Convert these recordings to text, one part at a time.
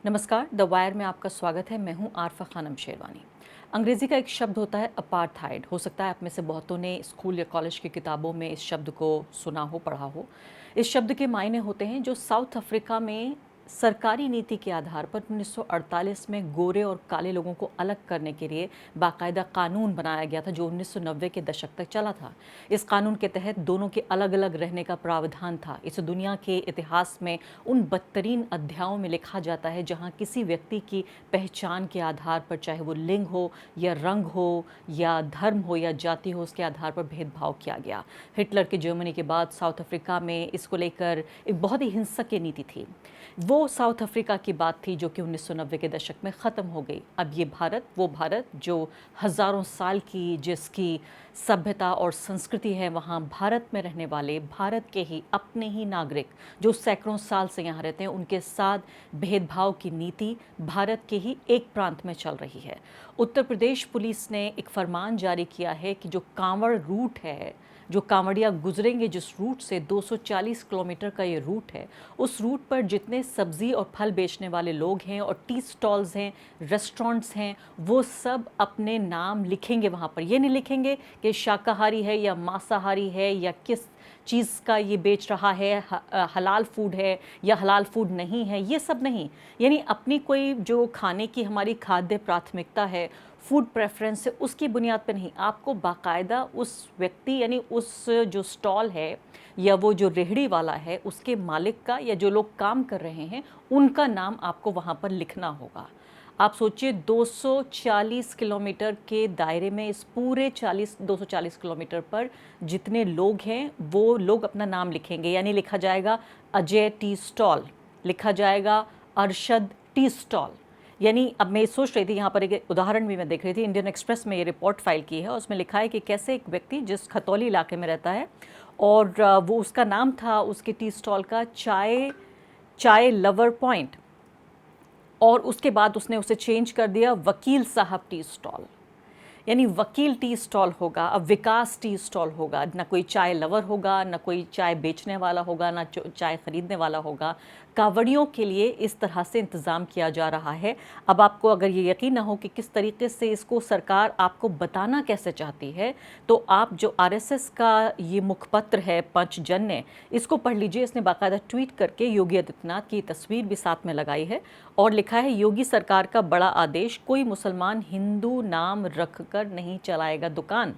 नमस्कार, the wire में आपका स्वागत है। मैं हूं आरफा खानम शेरवानी। अंग्रेज़ी का एक शब्द होता है अपार्थाइड। हो सकता है आप में से बहुतों ने स्कूल या कॉलेज की किताबों में इस शब्द को सुना हो, पढ़ा हो। इस शब्द के मायने होते हैं जो साउथ अफ्रीका में सरकारी नीति के आधार पर 1948 में गोरे और काले लोगों को अलग करने के लिए बाकायदा कानून बनाया गया था, जो 1990 के दशक तक चला था। इस कानून के तहत दोनों के अलग अलग रहने का प्रावधान था। इस दुनिया के इतिहास में उन बदतरीन अध्यायों में लिखा जाता है जहां किसी व्यक्ति की पहचान के आधार पर, चाहे वो लिंग हो या रंग हो या धर्म हो या जाति हो, उसके आधार पर भेदभाव किया गया। हिटलर के जर्मनी के बाद साउथ अफ्रीका में इसको लेकर एक बहुत ही हिंसक की नीति थी। वो साउथ अफ्रीका की बात थी जो कि 1990 के दशक में ख़त्म हो गई। अब ये भारत, वो भारत जो हज़ारों साल की जिसकी सभ्यता और संस्कृति है, वहाँ भारत में रहने वाले भारत के ही अपने ही नागरिक जो सैकड़ों साल से यहाँ रहते हैं, उनके साथ भेदभाव की नीति भारत के ही एक प्रांत में चल रही है। उत्तर प्रदेश पुलिस ने एक फरमान जारी किया है कि जो कांवड़ रूट है, जो कांवड़िया गुजरेंगे जिस रूट से 240 किलोमीटर का ये रूट है, उस रूट पर जितने सब्जी और फल बेचने वाले लोग हैं और टी स्टॉल्स हैं, रेस्टोरेंट्स हैं, वो सब अपने नाम लिखेंगे वहाँ पर। ये नहीं लिखेंगे कि शाकाहारी है या मांसाहारी है या किस चीज़ का ये बेच रहा है, हलाल फूड है या हलाल फूड नहीं है, ये सब नहीं। यानी अपनी कोई जो खाने की हमारी खाद्य प्राथमिकता है, फूड प्रेफरेंस है, उसकी बुनियाद पर नहीं, आपको बाकायदा उस व्यक्ति यानी उस जो स्टॉल है या वो जो रेहड़ी वाला है, उसके मालिक का या जो लोग काम कर रहे हैं, उनका नाम आपको वहाँ पर लिखना होगा। आप सोचिए 240 किलोमीटर के दायरे में, इस पूरे 240 किलोमीटर पर जितने लोग हैं वो लोग अपना नाम लिखेंगे। यानी लिखा जाएगा अजय टी स्टॉल, लिखा जाएगा अरशद टी स्टॉल। यानी अब मैं सोच रही थी, यहाँ पर एक उदाहरण भी मैं देख रही थी, इंडियन एक्सप्रेस में ये रिपोर्ट फाइल की है और उसमें लिखा है कि कैसे एक व्यक्ति जिस खतौली इलाके में रहता है और वो उसका नाम था उसके टी स्टॉल का चाय चाय लवर पॉइंट, और उसके बाद उसने उसे चेंज कर दिया वकील साहब टी स्टॉल। यानी वकील टी स्टॉल होगा, अब विकास टी स्टॉल होगा। ना कोई चाय लवर होगा, ना कोई चाय बेचने वाला होगा, ना चाय ख़रीदने वाला होगा। कांवड़ियों के लिए इस तरह से इंतज़ाम किया जा रहा है। अब आपको अगर ये यकीन ना हो कि किस तरीके से इसको सरकार आपको बताना कैसे चाहती है, तो आप जो आरएसएस का ये मुखपत्र है पंचजन्य, इसको पढ़ लीजिए। इसने बाकायदा ट्वीट करके योगी आदित्यनाथ की तस्वीर भी साथ में लगाई है और लिखा है, योगी सरकार का बड़ा आदेश, कोई मुसलमान हिंदू नाम रखकर नहीं चलाएगा दुकान।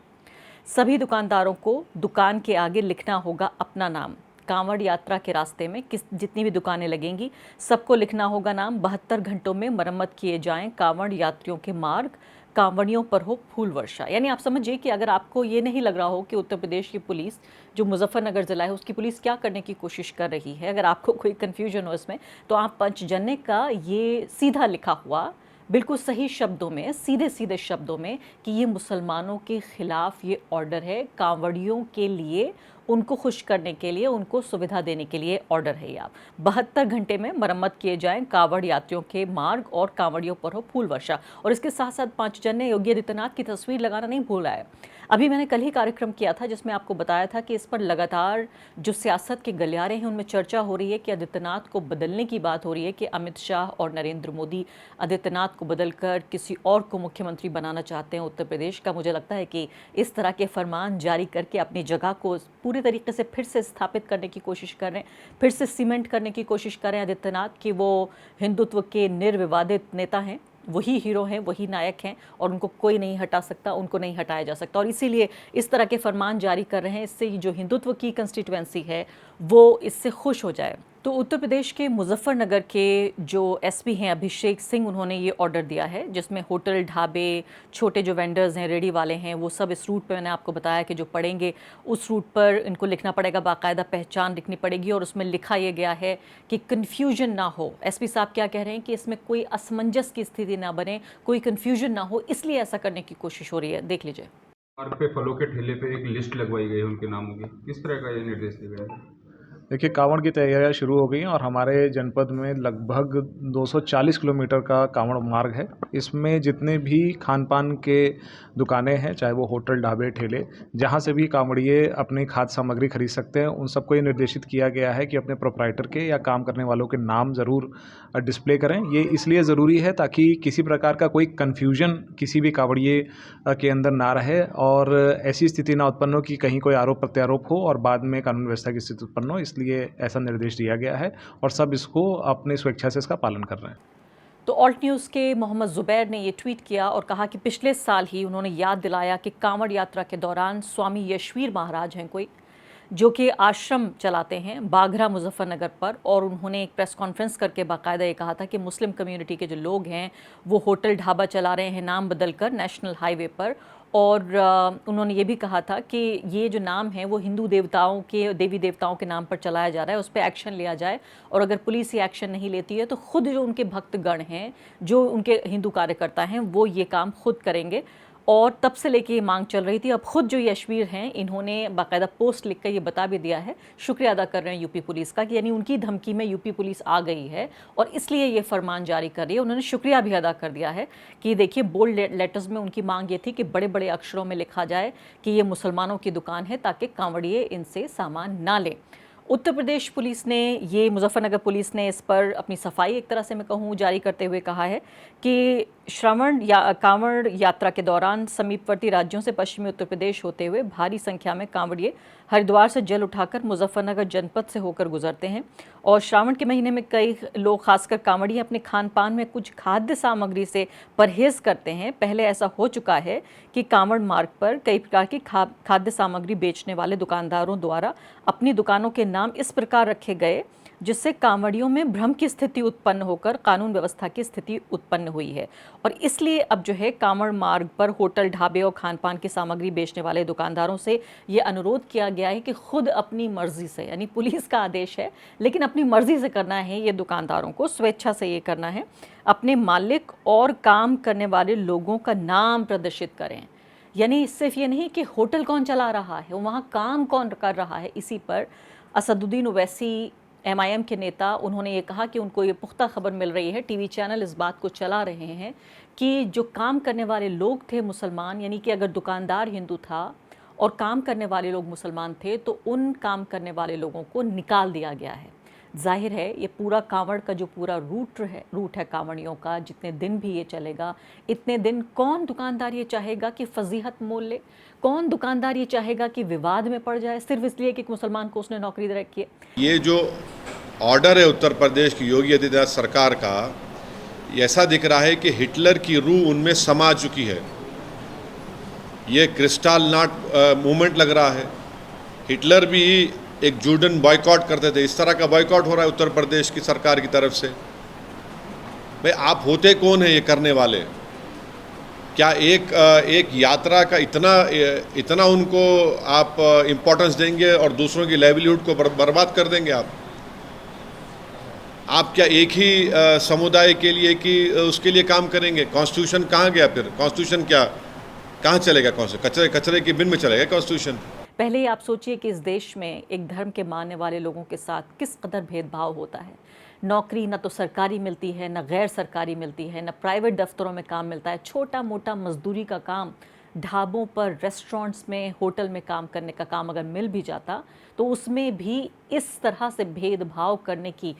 सभी दुकानदारों को दुकान के आगे लिखना होगा अपना नाम। कांवड़ यात्रा के रास्ते में जितनी भी दुकानें लगेंगी, सबको लिखना होगा नाम। 72 घंटों में मरम्मत किए जाएं कांवड़ यात्रियों के मार्ग, कांवड़ियों पर हो फूल वर्षा। यानी आप समझिए कि अगर आपको ये नहीं लग रहा हो कि उत्तर प्रदेश की पुलिस, जो मुजफ्फरनगर ज़िला है, उसकी पुलिस क्या करने की कोशिश कर रही है, अगर आपको कोई कन्फ्यूजन हो इसमें, तो आप पंचजन्य का ये सीधा लिखा हुआ, बिल्कुल सही शब्दों में, सीधे सीधे शब्दों में, कि ये मुसलमानों के ख़िलाफ़ ये ऑर्डर है, कांवड़ियों के लिए, उनको खुश करने के लिए, उनको सुविधा देने के लिए ऑर्डर है। आप 72 घंटे में मरम्मत किए जाएं कांवड़ यात्रियों के मार्ग और कांवड़ियों पर हो फूल वर्षा। और इसके साथ साथ पंचजन्य योगी आदित्यनाथ की तस्वीर लगाना नहीं भूला है। अभी मैंने कल ही कार्यक्रम किया था जिसमें आपको बताया था कि इस पर लगातार जो सियासत के गलियारे हैं उनमें चर्चा हो रही है कि आदित्यनाथ को बदलने की बात हो रही है, कि अमित शाह और नरेंद्र मोदी आदित्यनाथ को बदलकर किसी और को मुख्यमंत्री बनाना चाहते हैं उत्तर प्रदेश का। मुझे लगता है कि इस तरह के फरमान जारी करके अपनी जगह को पूरी तरीके से फिर से स्थापित करने की कोशिश कर रहे हैं, फिर से सीमेंट करने की कोशिश कर रहे हैं आदित्यनाथ कि वो हिंदुत्व के निर्विवादित नेता हैं, वही हीरो हैं, वही नायक हैं और उनको कोई नहीं हटा सकता, उनको नहीं हटाया जा सकता। और इसीलिए इस तरह के फरमान जारी कर रहे हैं, इससे जो हिंदुत्व की कंस्टिट्यूएंसी है वो इससे खुश हो जाए। तो उत्तर प्रदेश के मुजफ्फरनगर के जो एसपी हैं अभिषेक सिंह, उन्होंने ये ऑर्डर दिया है जिसमें होटल, ढाबे, छोटे जो वेंडर्स हैं, रेडी वाले हैं, वो सब इस रूट पे, मैंने आपको बताया कि जो पड़ेंगे उस रूट पर इनको लिखना पड़ेगा, बाकायदा पहचान लिखनी पड़ेगी। और उसमें लिखा ये गया है कि कन्फ्यूजन ना हो। एसपी साहब क्या कह रहे हैं कि इसमें कोई असमंजस की स्थिति ना बने, कोई कन्फ्यूजन ना हो, इसलिए ऐसा करने की कोशिश हो रही है। देख लीजिए। मार्ग पे फलों के ठेले पे एक लिस्ट लगवाई गई है उनके नामों की। किस तरह का ये निर्देश दिया गया है? देखिए, कांवड़ की तैयारियां शुरू हो गई हैं और हमारे जनपद में लगभग 240 किलोमीटर का कांवड़ मार्ग है। इसमें जितने भी खान पान के दुकानें हैं, चाहे वो होटल, ढाबे, ठेले, जहां से भी कांवड़िए अपनी खाद्य सामग्री खरीद सकते हैं, उन सबको ये निर्देशित किया गया है कि अपने प्रोप्राइटर के या काम करने वालों के नाम ज़रूर डिस्प्ले करें। ये इसलिए ज़रूरी है ताकि किसी प्रकार का कोई कन्फ्यूजन किसी भी कांवड़िए के अंदर ना रहे और ऐसी स्थिति ना उत्पन्न हो कि कहीं कोई आरोप प्रत्यारोप हो और बाद में कानून व्यवस्था की स्थिति उत्पन्न हो। इसलिए ऐसा निर्देश दिया गया है और सब इसको अपनी स्वेच्छा से इसका पालन कर रहे हैं। तो ऑल्ट न्यूज़ के मोहम्मद ज़ुबैर ने ये ट्वीट किया और कहा कि पिछले साल ही उन्होंने याद दिलाया कि कांवड़ यात्रा के दौरान स्वामी यशवीर महाराज हैं कोई, जो कि आश्रम चलाते हैं बाघरा मुजफ्फरनगर पर, और उन्होंने एक प्रेस कॉन्फ्रेंस करके बाकायदा ये कहा था कि मुस्लिम कम्युनिटी के जो लोग हैं वो होटल ढाबा चला रहे हैं नाम बदलकर नेशनल हाईवे पर। और उन्होंने ये भी कहा था कि ये जो नाम है वो हिंदू देवताओं के, देवी देवताओं के नाम पर चलाया जा रहा है, उस पर एक्शन लिया जाए। और अगर पुलिस ये एक्शन नहीं लेती है तो खुद जो उनके भक्तगण हैं, जो उनके हिंदू कार्यकर्ता हैं, वो ये काम खुद करेंगे। और तब से लेके ये मांग चल रही थी। अब खुद जो यशवीर हैं, इन्होंने बाकायदा पोस्ट लिखकर ये बता भी दिया है, शुक्रिया अदा कर रहे हैं यूपी पुलिस का कि यानी उनकी धमकी में यूपी पुलिस आ गई है और इसलिए ये फरमान जारी कर रही है। उन्होंने शुक्रिया भी अदा कर दिया है कि देखिए, बोल्ड लेटर्स में उनकी मांग ये थी कि बड़े बड़े अक्षरों में लिखा जाए कि ये मुसलमानों की दुकान है ताकि कांवड़िए इनसे सामान ना लें। उत्तर प्रदेश पुलिस ने, ये मुजफ्फरनगर पुलिस ने इस पर अपनी सफाई एक तरह से मैं कहूँ जारी करते हुए कहा है कि श्रवण या कांवड़ यात्रा के दौरान समीपवर्ती राज्यों से पश्चिमी उत्तर प्रदेश होते हुए भारी संख्या में कांवड़िए हरिद्वार से जल उठाकर मुजफ्फरनगर जनपद से होकर गुजरते हैं। और श्रावण के महीने में कई लोग, खासकर कांवड़िए, अपने खान पान में कुछ खाद्य सामग्री से परहेज करते हैं। पहले ऐसा हो चुका है कि कांवड़ मार्ग पर कई प्रकार की खाद्य सामग्री बेचने वाले दुकानदारों द्वारा अपनी दुकानों के नाम इस प्रकार रखे गए जिससे कांवड़ियों में भ्रम की स्थिति उत्पन्न होकर कानून व्यवस्था की स्थिति उत्पन्न हुई है। और इसलिए अब जो है कांवड़ मार्ग पर होटल, ढाबे और खान पान की सामग्री बेचने वाले दुकानदारों से ये अनुरोध किया गया है कि खुद अपनी मर्जी से, यानी पुलिस का आदेश है लेकिन अपनी मर्जी से करना है, ये दुकानदारों को स्वेच्छा से ये करना है, अपने मालिक और काम करने वाले लोगों का नाम प्रदर्शित करें। यानी सिर्फ ये नहीं कि होटल कौन चला रहा है, वहाँ काम कौन कर रहा है। इसी पर असदुद्दीन ओवैसी, एमआईएम के नेता, उन्होंने ये कहा कि उनको ये पुख्ता खबर मिल रही है, टीवी चैनल इस बात को चला रहे हैं कि जो काम करने वाले लोग थे मुसलमान, यानी कि अगर दुकानदार हिंदू था और काम करने वाले लोग मुसलमान थे तो उन काम करने वाले लोगों को निकाल दिया गया है। जाहिर है ये पूरा कांवड़ का जो पूरा रूट है कांवड़ियों का, जितने दिन भी ये चलेगा, इतने दिन कौन दुकानदार ये चाहेगा कि फजीहत मोल ले? कौन दुकानदार ये चाहेगा कि विवाद में पड़ जाए सिर्फ इसलिए कि मुसलमान को उसने नौकरी दे रखी है? ये जो ऑर्डर है उत्तर प्रदेश की योगी आदित्यनाथ सरकार का, ऐसा दिख रहा है कि हिटलर की रूह उनमें समा चुकी है। ये क्रिस्टल नाट मूवमेंट लग रहा है। हिटलर भी एक जूडन बॉयकॉट करते थे, इस तरह का बॉयकॉट हो रहा है उत्तर प्रदेश की सरकार की तरफ से। भाई आप होते कौन है ये करने वाले? क्या एक यात्रा का इतना उनको आप इम्पोर्टेंस देंगे और दूसरों की लाइवलीहुड को बर्बाद कर देंगे आप क्या एक ही समुदाय के लिए कि उसके लिए काम करेंगे? कॉन्स्टिट्यूशन कहाँ गया फिर? कॉन्स्टिट्यूशन क्या कहाँ चलेगा? कौन से कचरे की बिन में चलेगा कॉन्स्टिट्यूशन? पहले ही आप सोचिए कि इस देश में एक धर्म के मानने वाले लोगों के साथ किस कदर भेदभाव होता है। नौकरी ना तो सरकारी मिलती है, ना गैर सरकारी मिलती है, ना प्राइवेट दफ्तरों में काम मिलता है। छोटा मोटा मजदूरी का काम, ढाबों पर, रेस्टोरेंट्स में, होटल में काम करने का काम अगर मिल भी जाता तो उसमें भी इस तरह से भेदभाव करने की,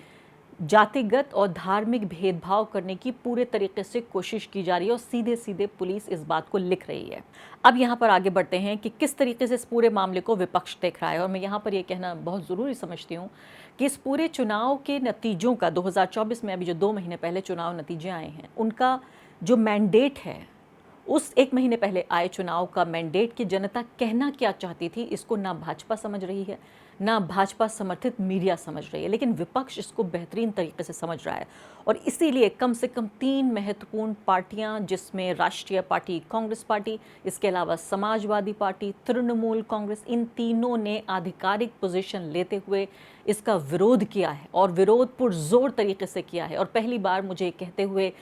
जातिगत और धार्मिक भेदभाव करने की पूरे तरीके से कोशिश की जा रही है और सीधे सीधे पुलिस इस बात को लिख रही है। अब यहाँ पर आगे बढ़ते हैं कि किस तरीके से इस पूरे मामले को विपक्ष देख रहा है। और मैं यहाँ पर ये कहना बहुत ज़रूरी समझती हूँ कि इस पूरे चुनाव के नतीजों का, 2024 में अभी जो 2 महीने पहले चुनाव नतीजे आए हैं, उनका जो मैंडेट है, उस 1 महीने पहले आए चुनाव का मैंडेट कि जनता कहना क्या चाहती थी, इसको ना भाजपा समझ रही है, ना भाजपा समर्थित मीडिया समझ रही है, लेकिन विपक्ष इसको बेहतरीन तरीके से समझ रहा है। और इसीलिए कम से कम 3 महत्वपूर्ण पार्टियां, जिसमें राष्ट्रीय पार्टी कांग्रेस पार्टी, इसके अलावा समाजवादी पार्टी, तृणमूल कांग्रेस, इन तीनों ने आधिकारिक पोजीशन लेते हुए इसका विरोध किया है और विरोध पुरजोर तरीके से किया है। और पहली बार मुझे कहते हुए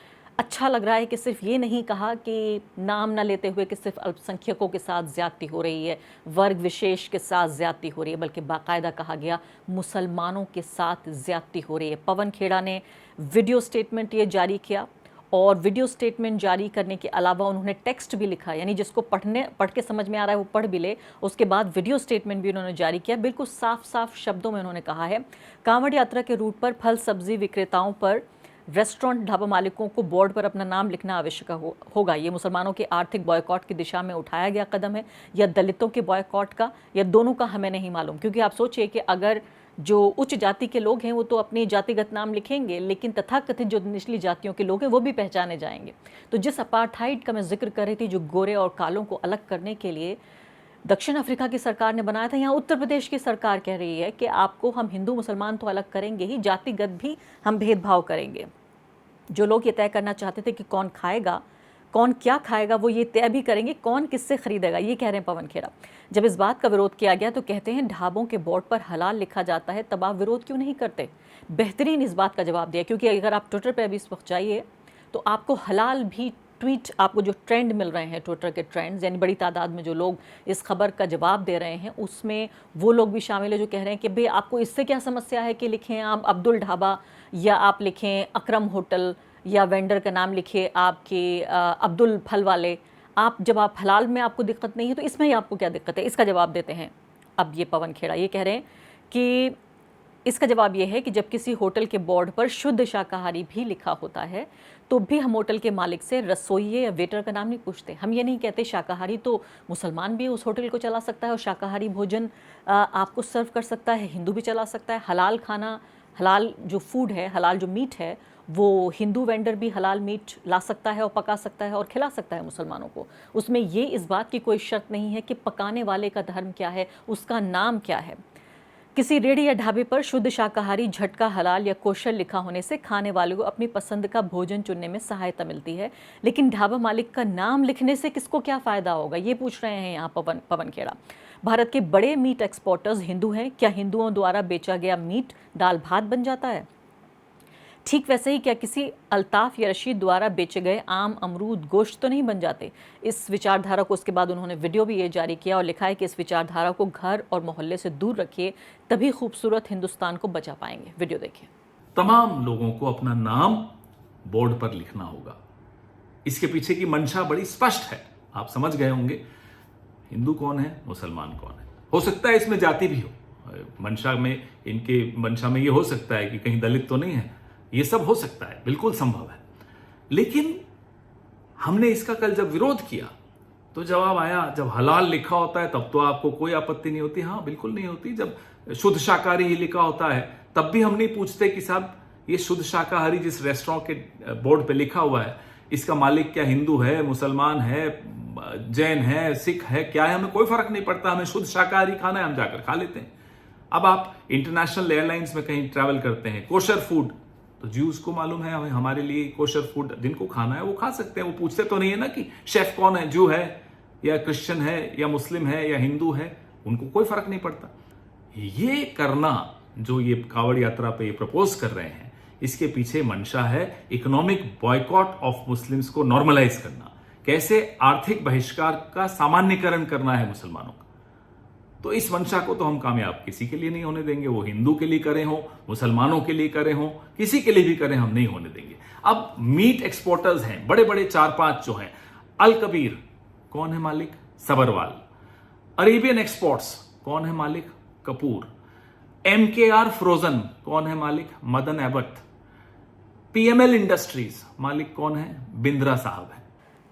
अच्छा लग रहा है कि सिर्फ ये नहीं कहा कि नाम न लेते हुए कि सिर्फ अल्पसंख्यकों के साथ ज़्यादती हो रही है, वर्ग विशेष के साथ ज़्यादती हो रही है, बल्कि बाकायदा कहा गया मुसलमानों के साथ ज़्यादती हो रही है। पवन खेड़ा ने वीडियो स्टेटमेंट ये जारी किया और वीडियो स्टेटमेंट जारी करने के अलावा उन्होंने टेक्स्ट भी लिखा, यानी जिसको पढ़ के समझ में आ रहा है वो पढ़ भी ले। उसके बाद वीडियो स्टेटमेंट भी उन्होंने जारी किया। बिल्कुल साफ साफ शब्दों में उन्होंने कहा है कांवड़ यात्रा के रूट पर फल सब्जी विक्रेताओं पर, रेस्टोरेंट ढाबा मालिकों को बोर्ड पर अपना नाम लिखना आवश्यक होगा। ये मुसलमानों के आर्थिक बॉयकॉट की दिशा में उठाया गया कदम है या दलितों के बॉयकॉट का, या दोनों का हमें नहीं मालूम। क्योंकि आप सोचिए कि अगर जो उच्च जाति के लोग हैं वो तो अपनी जातिगत नाम लिखेंगे, लेकिन तथाकथित जो निचली जातियों के लोग हैं वो भी पहचाने जाएंगे। तो जिस अपार्थाइड का मैं जिक्र कर रही थी, जो गोरे और कालों को अलग करने के लिए दक्षिण अफ्रीका की सरकार ने बनाया था, यहाँ उत्तर प्रदेश की सरकार कह रही है कि आपको हम हिंदू मुसलमान तो अलग करेंगे ही, जातिगत भी हम भेदभाव करेंगे। जो लोग ये तय करना चाहते थे कि कौन खाएगा, कौन क्या खाएगा, वो ये तय भी करेंगे कौन किससे खरीदेगा, ये कह रहे हैं पवन खेड़ा। जब इस बात का विरोध किया गया तो कहते हैं ढाबों के बोर्ड पर हलाल लिखा जाता है, तब आप विरोध क्यों नहीं करते। बेहतरीन इस बात का जवाब दिया, क्योंकि अगर आप ट्विटर पर अभी इस वक्त जाइए तो आपको हलाल भी ट्वीट, आपको जो ट्रेंड मिल रहे हैं ट्विटर के ट्रेंड्स, यानी बड़ी तादाद में जो लोग इस खबर का जवाब दे रहे हैं, उसमें वो लोग भी शामिल है जो कह रहे हैं कि भाई आपको इससे क्या समस्या है कि लिखें आप अब्दुल ढाबा, या आप लिखें अकरम होटल, या वेंडर का नाम लिखे आपके अब्दुल फल वाले। आप जब आप हलाल में आपको दिक्कत नहीं है तो इसमें ही आपको क्या दिक्कत है। इसका जवाब देते हैं अब ये पवन खेड़ा, ये कह रहे हैं कि इसका जवाब ये है कि जब किसी होटल के बोर्ड पर शुद्ध शाकाहारी भी लिखा होता है तो भी हम होटल के मालिक से रसोइये या वेटर का नाम नहीं पूछते। हम ये नहीं कहते शाकाहारी तो मुसलमान भी उस होटल को चला सकता है और शाकाहारी भोजन आपको सर्व कर सकता है, हिंदू भी चला सकता है। हलाल खाना, हलाल जो फूड है, हलाल जो मीट है, वो हिंदू वेंडर भी हलाल मीट ला सकता है और पका सकता है और खिला सकता है मुसलमानों को। उसमें ये इस बात की कोई शर्त नहीं है कि पकाने वाले का धर्म क्या है, उसका नाम क्या है। किसी रेड़ी या ढाबे पर शुद्ध शाकाहारी, झटका, हलाल या कोशर लिखा होने से खाने वालों को अपनी पसंद का भोजन चुनने में सहायता मिलती है, लेकिन ढाबा मालिक का नाम लिखने से किसको क्या फ़ायदा होगा, ये पूछ रहे हैं यहाँ पवन खेड़ा। भारत के बड़े मीट एक्सपोर्टर्स हिंदू हैं, क्या हिंदुओं द्वारा बेचा गया मीट दाल भात बन जाता है? ठीक वैसे ही क्या किसी अल्ताफ़ या रशीद द्वारा बेचे गए आम, अमरूद, गोश्त तो नहीं बन जाते। इस विचारधारा को, उसके बाद उन्होंने वीडियो भी ये जारी किया और लिखा है कि इस विचारधारा को घर और मोहल्ले से दूर रखिए, तभी खूबसूरत हिंदुस्तान को बचा पाएंगे। वीडियो देखिए। तमाम लोगों को अपना नाम बोर्ड पर लिखना होगा। इसके पीछे की मंशा बड़ी स्पष्ट है, आप समझ गए होंगे। हिंदू कौन है, मुसलमान कौन है। हो सकता है इसमें जाति भी हो, मंशा में, इनके मंशा में ये हो सकता है कि कहीं दलित तो नहीं है, ये सब हो सकता है, बिल्कुल संभव है। लेकिन हमने इसका कल जब विरोध किया तो जवाब आया जब हलाल लिखा होता है तब तो आपको कोई आपत्ति नहीं होती। हाँ, बिल्कुल नहीं होती। जब शुद्ध शाकाहारी ही लिखा होता है तब भी हम नहीं पूछते कि साहब ये शुद्ध शाकाहारी जिस रेस्टोरेंट के बोर्ड पे लिखा हुआ है, इसका मालिक क्या हिंदू है, मुसलमान है, जैन है, सिख है, क्या है, हमें कोई फर्क नहीं पड़ता। हमें शुद्ध शाकाहारी खाना है, हम जाकर खा लेते हैं। अब आप इंटरनेशनल एयरलाइंस में कहीं ट्रैवल करते हैं, कोशर फूड, तो ज्यूज को मालूम है, हमें हमारे लिए कोशर फूड जिनको खाना है वो खा सकते हैं। वो पूछते तो नहीं है ना कि शेफ कौन है, जू है या क्रिश्चियन है या मुस्लिम है या हिंदू है, उनको कोई फर्क नहीं पड़ता। ये करना जो ये कावड़ यात्रा पे ये प्रपोज कर रहे हैं, इसके पीछे मंशा है इकोनॉमिक बॉयकॉट ऑफ मुस्लिम्स को नॉर्मलाइज करना, कैसे आर्थिक बहिष्कार का सामान्यकरण करना है मुसलमानों का। तो इस मंशा को तो हम कामयाब किसी के लिए नहीं होने देंगे, वो हिंदू के लिए करे हो, मुसलमानों के लिए करे हो, किसी के लिए भी करें, हम नहीं होने देंगे। अब मीट एक्सपोर्टर्स हैं बड़े बड़े 4-5 जो हैं, अल कबीर कौन है मालिक, सबरवाल। अरेबियन एक्सपोर्ट्स कौन है मालिक, कपूर। MKR फ्रोजन कौन है मालिक, मदन एबट। PML इंडस्ट्रीज मालिक कौन है, बिंद्रा साहब है।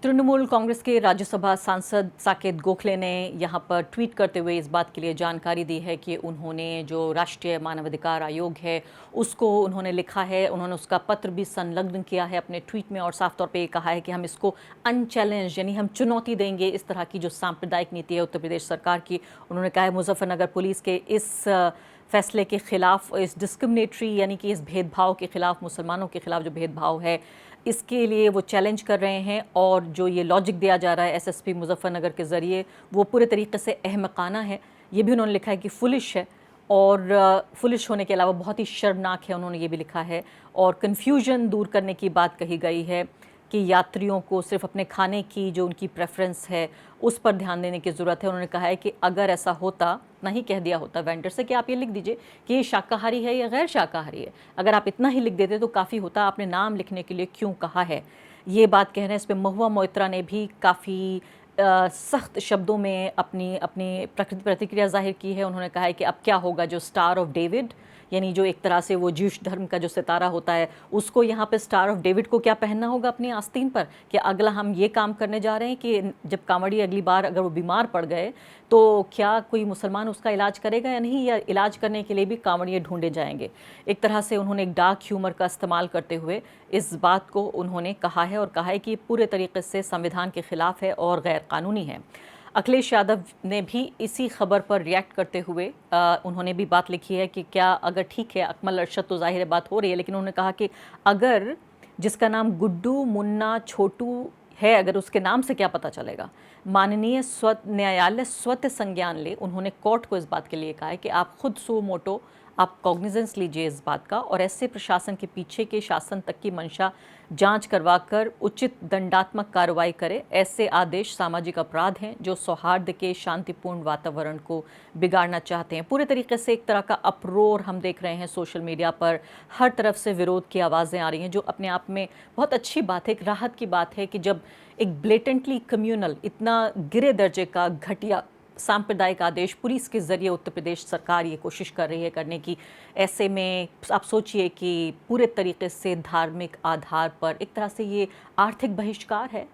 तृणमूल कांग्रेस के राज्यसभा सांसद साकेत गोखले ने यहाँ पर ट्वीट करते हुए इस बात के लिए जानकारी दी है कि उन्होंने जो राष्ट्रीय मानवाधिकार आयोग है उसको उन्होंने लिखा है, उन्होंने उसका पत्र भी संलग्न किया है अपने ट्वीट में और साफ तौर पे कहा है कि हम इसको अनचैलेंज, यानी हम चुनौती देंगे इस तरह की जो सांप्रदायिक नीति है उत्तर प्रदेश सरकार की। उन्होंने कहा है मुजफ्फरनगर पुलिस के इस फैसले के खिलाफ, इस डिस्क्रिमिनेटरी यानी कि इस भेदभाव के खिलाफ, मुसलमानों के खिलाफ जो भेदभाव है, इसके लिए वो चैलेंज कर रहे हैं। और जो ये लॉजिक दिया जा रहा है SSP मुजफ्फरनगर के ज़रिए, वो पूरे तरीके से अहमकाना है। ये भी उन्होंने लिखा है कि फुलिश है, और फुलिश होने के अलावा बहुत ही शर्मनाक है, उन्होंने ये भी लिखा है। और कन्फ्यूजन दूर करने की बात कही गई है। कि यात्रियों को सिर्फ अपने खाने की जो उनकी प्रेफरेंस है उस पर ध्यान देने की ज़रूरत है। उन्होंने कहा है कि अगर ऐसा होता, नहीं कह दिया होता वेंडर से कि आप ये लिख दीजिए कि ये शाकाहारी है या गैर शाकाहारी है, अगर आप इतना ही लिख देते तो काफ़ी होता, आपने नाम लिखने के लिए क्यों कहा है, ये बात कह रहे हैं। इस पर महुआ मोइत्रा ने भी काफ़ी सख्त शब्दों में अपनी अपनी प्रतिक्रिया जाहिर की है। उन्होंने कहा है कि अब क्या होगा, जो स्टार ऑफ डेविड यानी जो एक तरह से वो ज्यूश धर्म का जो सितारा होता है उसको यहाँ पे स्टार ऑफ डेविड को क्या पहनना होगा अपनी आस्तीन पर, कि अगला हम ये काम करने जा रहे हैं कि जब कांवड़ी अगली बार अगर वो बीमार पड़ गए तो क्या कोई मुसलमान उसका इलाज करेगा या नहीं, या इलाज करने के लिए भी कांवड़िए ढूंढे जाएंगे। एक तरह से उन्होंने एक डार्क ह्यूमर का इस्तेमाल करते हुए इस बात को उन्होंने कहा है, और कहा है कि पूरे तरीके से संविधान के खिलाफ है और गैर कानूनी है। अखिलेश यादव ने भी इसी खबर पर रिएक्ट करते हुए उन्होंने भी बात लिखी है कि क्या अगर ठीक है, अकमल अरशद तो जाहिर बात हो रही है, लेकिन उन्होंने कहा कि अगर जिसका नाम गुड्डू मुन्ना छोटू है, अगर उसके नाम से क्या पता चलेगा। माननीय न्यायालय स्वतः संज्ञान ले, उन्होंने कोर्ट को इस बात के लिए कहा है कि आप खुद सो मोटो आप कॉग्निजेंस लीजिए इस बात का, और ऐसे प्रशासन के पीछे के शासन तक की मंशा जांच करवाकर उचित दंडात्मक कार्रवाई करे। ऐसे आदेश सामाजिक अपराध हैं जो सौहार्द के शांतिपूर्ण वातावरण को बिगाड़ना चाहते हैं। पूरे तरीके से एक तरह का अपरोर हम देख रहे हैं सोशल मीडिया पर, हर तरफ से विरोध की आवाज़ें आ रही हैं, जो अपने आप में बहुत अच्छी बात है, एक राहत की बात है कि जब एक ब्लेटेंटली कम्युनल, इतना गिरे दर्जे का घटिया सांप्रदायिक आदेश पुलिस के ज़रिए उत्तर प्रदेश सरकार ये कोशिश कर रही है करने की, ऐसे में आप सोचिए कि पूरे तरीके से धार्मिक आधार पर एक तरह से ये आर्थिक बहिष्कार है।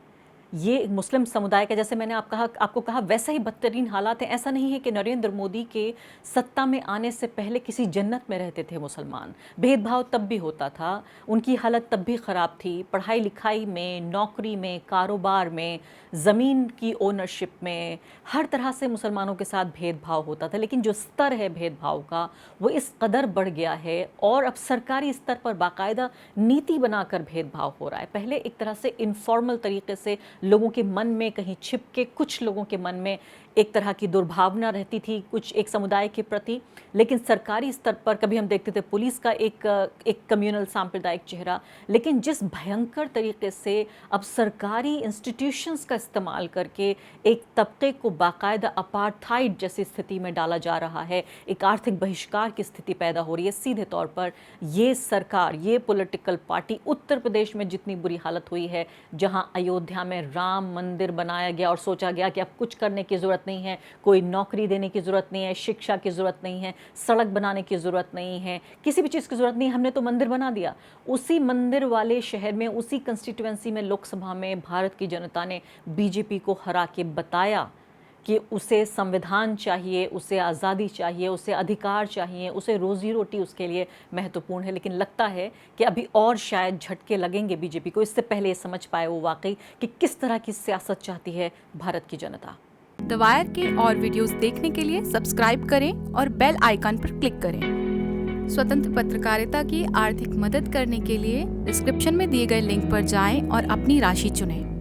ये मुस्लिम समुदाय का, जैसे मैंने आपको कहा वैसा ही बदतरीन हालात हैं। ऐसा नहीं है कि नरेंद्र मोदी के सत्ता में आने से पहले किसी जन्नत में रहते थे मुसलमान, भेदभाव तब भी होता था, उनकी हालत तब भी ख़राब थी, पढ़ाई लिखाई में, नौकरी में, कारोबार में, ज़मीन की ओनरशिप में, हर तरह से मुसलमानों के साथ भेदभाव होता था। लेकिन जो स्तर है भेदभाव का वो इस कदर बढ़ गया है, और अब सरकारी स्तर पर बाकायदा नीति बनाकर भेदभाव हो रहा है। पहले एक तरह से इनफॉर्मल तरीके से लोगों के मन में कहीं छिप के कुछ लोगों के मन में एक तरह की दुर्भावना रहती थी कुछ एक समुदाय के प्रति, लेकिन सरकारी स्तर पर कभी हम देखते थे पुलिस का एक कम्युनल सांप्रदायिक चेहरा, लेकिन जिस भयंकर तरीके से अब सरकारी इंस्टीट्यूशंस का इस्तेमाल करके एक तबके को बाकायदा अपार्थाइड जैसी स्थिति में डाला जा रहा है, एक आर्थिक बहिष्कार की स्थिति पैदा हो रही है। सीधे तौर पर ये सरकार, ये पॉलिटिकल पार्टी, उत्तर प्रदेश में जितनी बुरी हालत हुई है, जहाँ अयोध्या में राम मंदिर बनाया गया और सोचा गया कि अब कुछ करने की ज़रूरत नहीं है, कोई नौकरी देने की ज़रूरत नहीं है, शिक्षा की ज़रूरत नहीं है, सड़क बनाने की ज़रूरत नहीं है, किसी भी चीज़ की ज़रूरत नहीं, हमने तो मंदिर बना दिया। उसी मंदिर वाले शहर में, उसी कंस्टिट्यूएंसी में लोकसभा में भारत की जनता ने बीजेपी को हरा के बताया कि उसे संविधान चाहिए, उसे आज़ादी चाहिए, उसे अधिकार चाहिए, उसे रोज़ी रोटी उसके लिए महत्वपूर्ण है। लेकिन लगता है कि अभी और शायद झटके लगेंगे बीजेपी को, इससे पहले ये समझ पाए वो वाकई कि किस तरह की सियासत चाहती है भारत की जनता। द वायर के और वीडियोस देखने के लिए सब्सक्राइब करें और बेल आइकन पर क्लिक करें। स्वतंत्र पत्रकारिता की आर्थिक मदद करने के लिए डिस्क्रिप्शन में दिए गए लिंक पर जाएं और अपनी राशि चुनें।